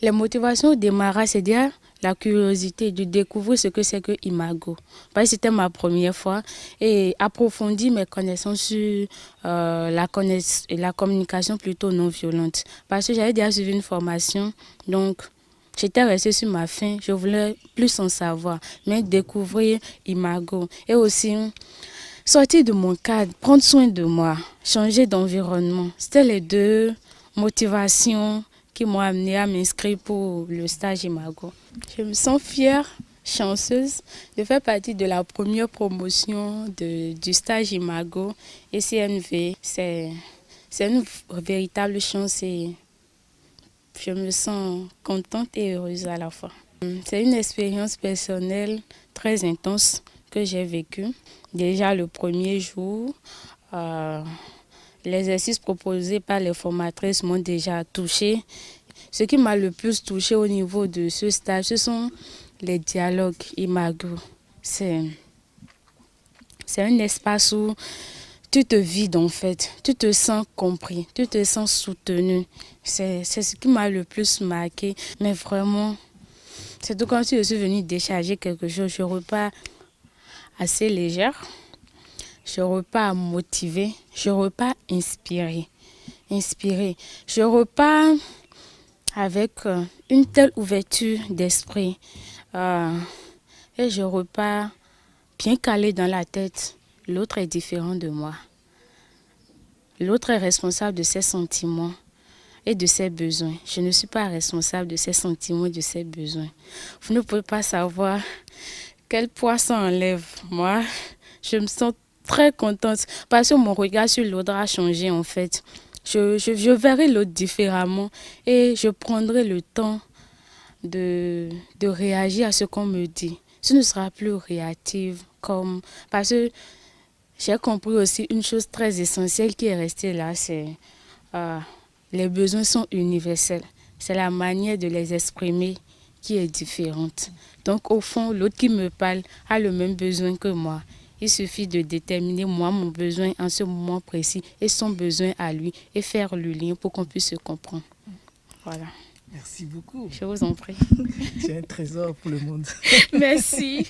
Les motivations au démarrage, c'est déjà la curiosité de découvrir ce que c'est que Imago. Parce que c'était ma première fois et approfondir mes connaissances sur la communication plutôt non violente. Parce que j'avais déjà suivi une formation, donc j'étais restée sur ma faim, je voulais plus en savoir, mais découvrir Imago. Et aussi sortir de mon cadre, prendre soin de moi, changer d'environnement. C'était les deux motivations qui m'ont amenée à m'inscrire pour le stage Imago. Je me sens fière, chanceuse de faire partie de la première promotion du stage Imago et CNV. C'est une véritable chance et je me sens contente et heureuse à la fois. C'est une expérience personnelle très intense que j'ai vécue. Déjà le premier jour, les exercices proposés par les formatrices m'ont déjà touchée. Ce qui m'a le plus touchée au niveau de ce stage, ce sont les dialogues Imago. C'est un espace où tu te vides en fait, tu te sens compris, tu te sens soutenu. C'est ce qui m'a le plus marqué. Mais vraiment, c'est tout comme si je suis venue décharger quelque chose. Je repars assez légère, je repars motivée, je repars inspirée. Je repars avec une telle ouverture d'esprit et je repars bien calé dans la tête. L'autre est différent de moi. L'autre est responsable de ses sentiments et de ses besoins. Je ne suis pas responsable de ses sentiments et de ses besoins. Vous ne pouvez pas savoir quel poids ça enlève. Moi, je me sens très contente parce que mon regard sur l'autre a changé en fait. Je verrai l'autre différemment et je prendrai le temps de réagir à ce qu'on me dit. Ce ne sera plus réactive parce que j'ai compris aussi une chose très essentielle qui est restée là, c'est les besoins sont universels. C'est la manière de les exprimer qui est différente. Donc au fond, l'autre qui me parle a le même besoin que moi. Il suffit de déterminer moi mon besoin en ce moment précis et son besoin à lui et faire le lien pour qu'on puisse se comprendre. Voilà. Merci beaucoup. Je vous en prie. Tu es un trésor pour le monde. Merci.